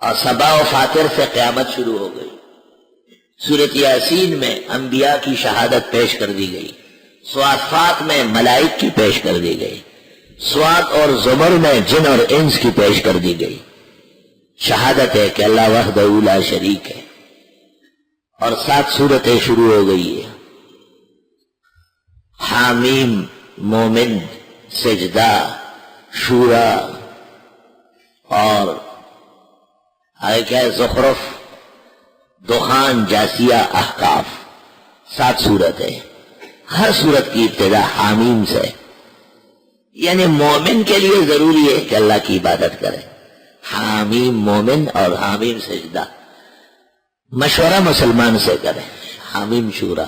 اور صبا و فاتر سے قیامت شروع ہو گئی۔ سورۃ یاسین میں انبیاء کی شہادت پیش کر دی گئی، صافات میں ملائک کی پیش کر دی گئی، سواد اور زمر میں جن اور انس کی پیش کر دی گئی۔ شہادت ہے کہ اللہ وحدہ لا شریک ہے، اور 7 سورتیں شروع ہو گئی ہے۔ حامیم، مومن، سجدہ، شورا، اور آگے کیا ہے، زخرف، دخان، جاسیہ، احقاف، 7 سورتیں۔ ہر سورت کی ابتدا حامیم سے، یعنی مومن کے لیے ضروری ہے کہ اللہ کی عبادت کرے۔ حامیم مومن اور حامیم سجدہ، مشورہ مسلمان سے کرے۔ حامیم شورا،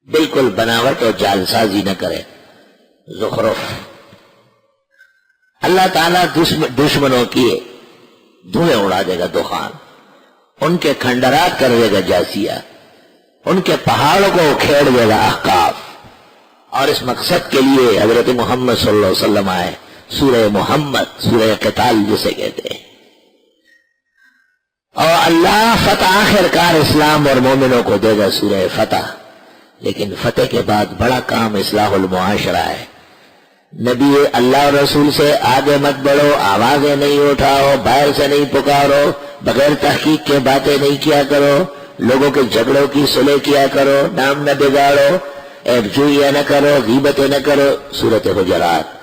بالکل بناوٹ اور جال سازی نہ کرے۔ زخرف، اللہ تعالیٰ دشمنوں کی دھوئیں اڑا دے گا، دخان، ان کے کھنڈرات کر دے گا، جاسیہ، ان کے پہاڑوں کو کھیڑ دے گا، احقاف۔ اور اس مقصد کے لیے حضرت محمد صلی اللہ علیہ وسلم آئے، سورہ محمد، سورہ قتال جسے کہتے ہیں۔ اور اللہ فتح آخر کار اسلام اور مومنوں کو دے گا، سورہ فتح۔ لیکن فتح کے بعد بڑا کام اصلاح المعاشرہ ہے۔ نبی اللہ اور رسول سے آگے مت بڑھو، آوازیں نہیں اٹھاؤ، باہر سے نہیں پکارو، بغیر تحقیق کے باتیں نہیں کیا کرو، لوگوں کے جھگڑوں کی صلح کیا کرو، نام نہ بگاڑو، ایب جوئیاں نہ کرو، غیبتیں نہ کرو۔ سورۃ حجرات،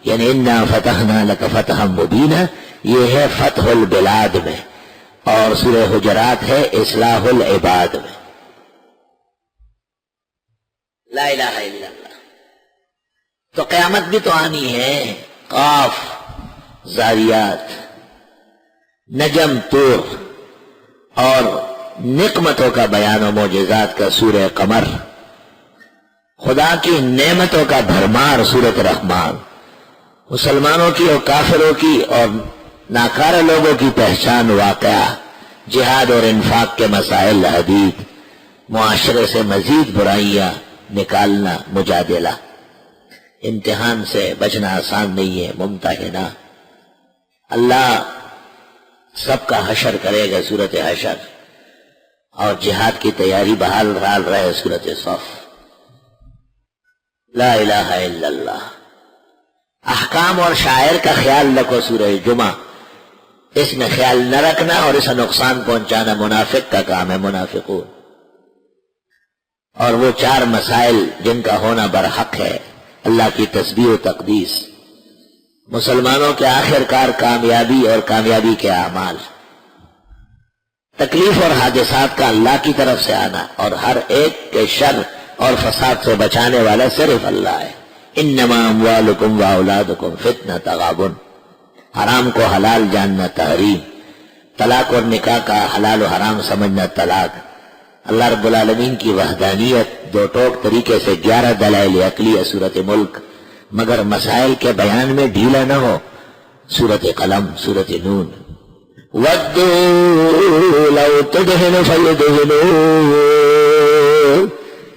یعنی انا فتحنا لک فتحا مبینا، یہ ہے فتح البلاد میں، اور سورہ حجرات ہے اصلاح العباد میں۔ لا الہ الا اللہ۔ تو قیامت بھی تو آنی ہے۔ قاف، زاریات، نجم، طور، اور نقمتوں کا بیان و معجزات کا سورہ قمر، خدا کی نعمتوں کا بھرمار سورۃ رحمان، مسلمانوں کی اور کافروں کی اور ناکارہ لوگوں کی پہچان، واقعہ، جہاد اور انفاق کے مسائل، حدید، معاشرے سے مزید برائیاں نکالنا، مجادلہ۔ امتحان سے بچنا آسان نہیں ہے، ممتحنہ۔ اللہ سب کا حشر کرے گا، سورۃ حشر، اور جہاد کی تیاری بحال رہے، سورۃ صف۔ لا الہ الا اللہ۔ احکام اور شاعر کا خیال رکھو، سورہ جمعہ، اس میں خیال نہ رکھنا اور اسے نقصان پہنچانا منافق کا کام ہے، منافقون۔ اور وہ 4 مسائل جن کا ہونا برحق ہے، اللہ کی تسبیح و تقدیس، مسلمانوں کے آخر کار کامیابی اور کامیابی کے اعمال، تکلیف اور حادثات کا اللہ کی طرف سے آنا، اور ہر ایک کے شر اور فساد سے بچانے والا صرف اللہ ہے۔ انما اموالکم و اولادکم فتنہ تغابن، حرام کو حلال جاننا تحریم، طلاق اور نکاح کا حلال و حرام سمجھنا طلاق، اللہ رب العالمین کی وحدانیت، 2 ٹوک طریقے سے 11 دلائل عقلیہ، سورۃ ملک، مگر مسائل کے بیان میں ڈھیلا نہ ہو، سورۃ قلم، سورۃ نون۔ وَدُّوا لَوْ تُدْهِنُ فَيُدْهِنُونَ،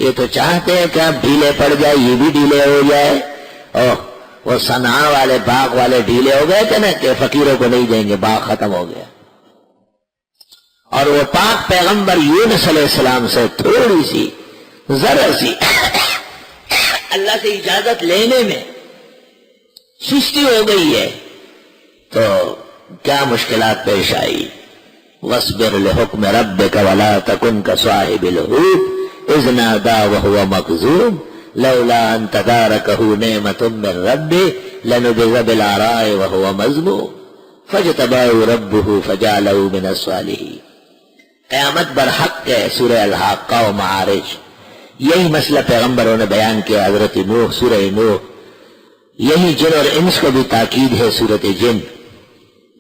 یہ تو چاہتے ہیں کہ آپ ڈھیلے پڑ جائے، یہ بھی ڈھیلے ہو جائے۔ وہ صنعاء والے باغ والے ڈھیلے ہو گئے تھے نا کہ فقیروں کو نہیں دیں گے، باغ ختم ہو گیا۔ اور وہ پاک پیغمبر یونس علیہ السلام سے تھوڑی سی، ذرا سی اللہ سے اجازت لینے میں سستی ہو گئی ہے تو کیا مشکلات پیش آئی۔ وَاصْبِرْ لِحُکْمِ رَبِّكَ وَلَا تَكُنْ كَصَاحِبِ الْحُوتِ إِذْ نَادَىٰ وَهُوَ مَكْظُومٌ لَوْلَا أَن تَدَارَكَهُ نِعْمَةٌ مِّن رَّبِّهِ لَنُبِذَ بِالْعَرَاءِ وَهُوَ مَذْمُومٌ فَاجْتَبَاهُ رَبُّهُ فَجَعَلَهُ مِنَ الصَّالِحِينَ۔ قیامت برحق ہے، سورہ الحاقہ و معارج، یہی مسئلہ پیغمبروں نے بیان کیا، حضرت نوح، سورہ نوح۔ یہی جن اور انس کو بھی تاکید ہے، سورۃ جن۔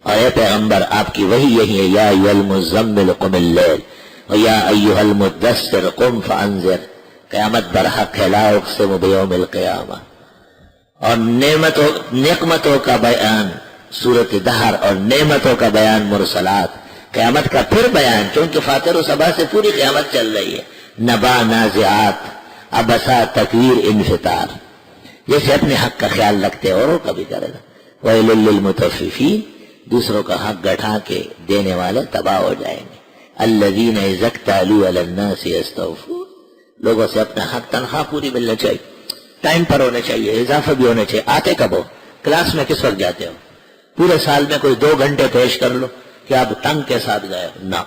اور اے پیغمبر آپ کی وہی یہی ہے، یا ایھا المزمل قم اللیل ویا ایھا المدثر قم فانذر۔ قیامت برحق ہے، لا اقسم بیوم القیامہ۔ اور نعمتوں کا بیان سورۃ دہر، اور نعمتوں کا بیان مرسلات، قیامت کا پھر بیان، چونکہ فاطر و صبا سے پوری قیامت چل رہی ہے۔ نبا، نازعات، عبسا، تکویر، انفطار، جیسے اپنے حق کا خیال رکھتے اوروں کا بھی کرے گا۔ ویل للمطففین، دوسروں کا حق گٹھا کے دینے والے تباہ ہو جائیں گے. الذین اذا اکتالوا علی الناس یستوفون. لوگوں سے اپنا حق تنخواہ پوری ملنا چاہیے، ٹائم پر ہونا چاہیے، اضافہ بھی ہونا چاہیے. آتے کب ہو؟ کلاس میں کس وقت جاتے ہو؟ پورے سال میں کوئی 2 گھنٹے پیش کر لو کہ آپ ٹنگ کے ساتھ گئے ہو. نہ،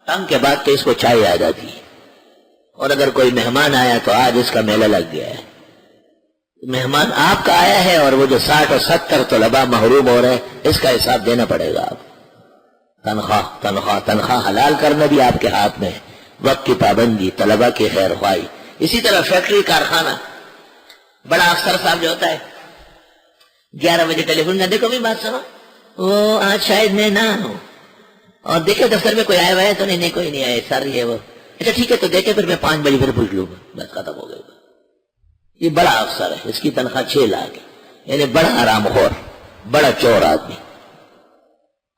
ٹنگ کے بعد تو اس کو چائے آ جاتی ہے. اور اگر کوئی مہمان آیا تو آج اس کا میلہ لگ گیا ہے. مہمان آپ کا آیا ہے اور وہ جو 60 اور 70 طلباء محروم ہو رہے ہیں، اس کا حساب دینا پڑے گا. آپ تنخواہ تنخواہ تنخواہ حلال کرنا بھی آپ کے ہاتھ میں ہے. وقت کی پابندی، طلباء کی خیر خواہی. اسی طرح فیکٹری کارخانہ، بڑا افسر صاحب جو ہوتا ہے 11 بجے ٹیلی فون کر، دیکھو بھی بات سنو، وہ آج شاید میں نہ ہوں، اور دیکھے دفتر میں کوئی آیا ہوا ہے تو نہیں کوئی نہیں آئے سر، یہ وہ. اچھا ٹھیک ہے تو دیکھے پھر میں 5 بجے پھر پوچھ لوں گا. بس ختم ہو گئی. یہ بڑا افسر ہے، اس کی تنخواہ 6 لاکھ ہے، یعنی بڑا حرام خور، بڑا چور آدمی.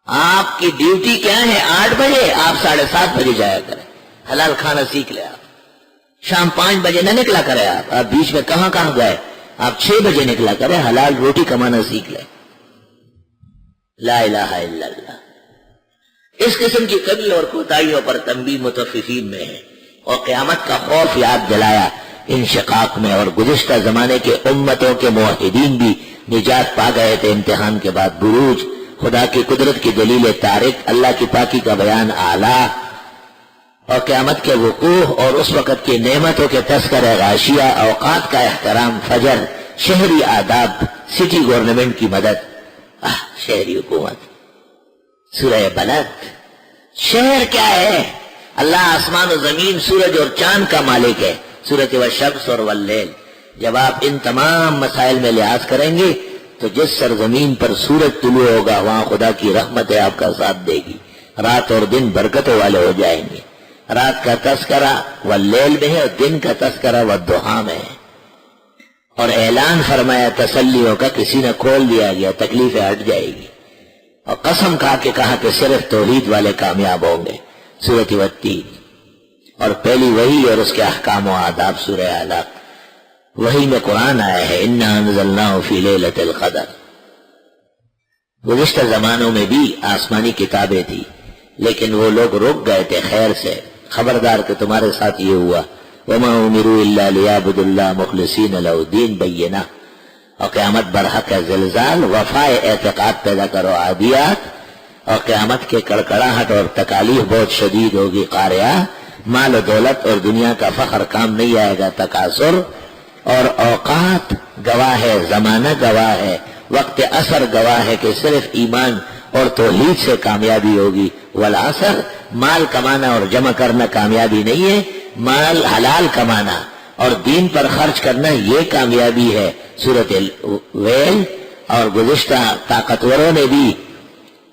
آپ کی ڈیوٹی کیا ہے؟ 8 بجے، آپ 7:30 بجے جایا کریں. حلال کھانا سیکھ لیں. آپ شام 5 بجے نہ نکلا کرے. آپ بیچ میں کہاں گئے؟ آپ 6 بجے نکلا کریں، حلال روٹی کمانا سیکھ لیں. لا الہ الا اللہ. اس قسم کی کمی اور کوتاہیوں پر تنبیہ متففین میں ہے. اور قیامت کا خوف یاد دلایا انشقاق میں. اور گزشتہ زمانے کے امتوں کے موحدین بھی نجات پا گئے تھے امتحان کے بعد. بروج، خدا کی قدرت کی دلیل تارک، اللہ کی پاکی کا بیان اعلیٰ، اور قیامت کے وقوع اور اس وقت کی نعمتوں کے تذکرہ غاشیہ، اوقات کا احترام، فجر، شہری آداب، سٹی گورنمنٹ کی مدد، شہری حکومت. سورہ بلد. شہر کیا ہے؟ اللہ آسمان و زمین، سورج اور چاند کا مالک ہے. سورۃ والشمس اور واللیل. جب آپ ان تمام مسائل میں لحاظ کریں گے تو جس سرزمین پر سورج طلوع ہوگا وہاں خدا کی رحمت آپ کا ساتھ دے گی. رات اور دن برکتوں والے ہو جائیں گے. رات کا تذکرہ واللیل میں ہے اور دن کا تذکرہ والضحیٰ میں ہے. اور اعلان فرمایا تسلیوں کا، کسی نے کھول دیا گیا، تکلیفیں ہٹ جائے گی. اور قسم کھا کے کہا کہ صرف توحید والے کامیاب ہوں گے. سورۃ والتین. اور پہلی وحی اور اس کے احکام و آداب سورہ علق. وحی میں قرآن آیا ہے انا انزلناہ فی لیلۃ القدر. گزشتہ زمانوں میں بھی آسمانی کتابیں تھی، لیکن وہ لوگ رک گئے تھے خیر سے. خبردار کہ تمہارے ساتھ یہ ہوا. وما امروا الا لیعبدوا اللہ مخلصین لہ الدین بینہ. اور قیامت برحق ہے زلزال، وفائے اعتقاد پیدا کرو عادیات. اور قیامت کے کڑکڑاہٹ اور تکالیف بہت شدید ہوگی قاریہ. مال و دولت اور دنیا کا فخر کام نہیں آئے گا، تکاثر. اور اوقات گواہ ہے، زمانہ گواہ ہے، وقت اثر گواہ ہے کہ صرف ایمان اور توحید سے کامیابی ہوگی. والعصر. مال کمانا اور جمع کرنا کامیابی نہیں ہے، مال حلال کمانا اور دین پر خرچ کرنا یہ کامیابی ہے. سورۃ الویل. اور گزشتہ طاقتوروں نے بھی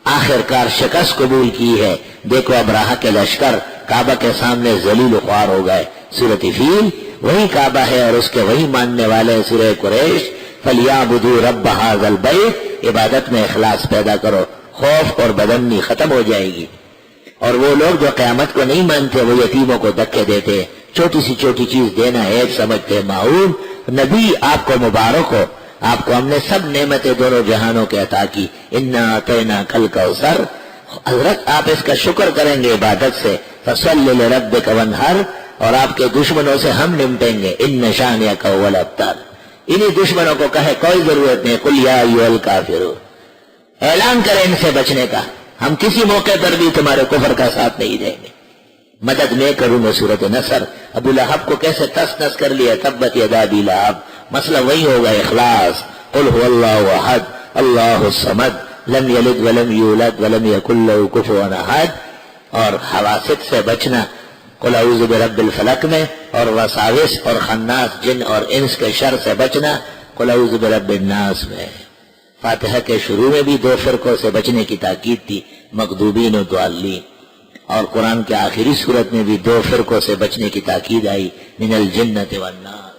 آخرکار شکست قبول کی ہے. دیکھو ابراہہ کے لشکر کعبہ کے سامنے ذلیل و خوار ہو گئے. سورۃ فیل. وہی کعبہ ہے اور اس کے وہی ماننے والے. سورہ قریش. فَلْيَعْبُدُوا رَبَّ هَذَا الْبَيْتِ. عبادت میں اخلاص پیدا کرو، خوف اور بدامنی ختم ہو جائے گی. اور وہ لوگ جو قیامت کو نہیں مانتے وہ یتیموں کو دھکے دیتے، چھوٹی سی چھوٹی چیز دینا عیب سمجھتے. معون نبی آپ کو مبارک ہو، آپ کو ہم نے سب نعمتیں دونوں جہانوں کے عطا کی. انا اعطیناک الکوثر. حضرت آپ اس کا شکر کریں گے عبادت سے. فصل لربک وانحر. اور آپ کے دشمنوں سے ہم نمٹیں گے. ان شانئک هو الابتر. انہی دشمنوں کو کہے کوئی ضرورت نہیں، قل یا ایھا الکافرون. اعلان کریں ان سے بچنے کا، ہم کسی موقع پر بھی تمہارے کفر کا ساتھ نہیں دیں گے. مدد میں کروں میں. سورۃ نصر. ابو لہب کو کیسے تس نس کر لیا، تبت یدا ابی لہب. مسئلہ وہی ہوگا، اخلاص. قل هو اللہ احد اللہ الصمد لم یلد ولم یولد ولم یکن لہ کفوا احد. اور حواسد سے بچنا قل اعوذ برب الفلق میں. اور وساوس اور خناس جن اور انس کے شر سے بچنا قل اعوذ برب الناس میں. فاتحہ کے شروع میں بھی 2 فرقوں سے بچنے کی تاکید تھی، مغضوبین و ضالین. اور قرآن کے آخری صورت میں بھی 2 فرقوں سے بچنے کی تاکید آئی، من الجنۃ والناس.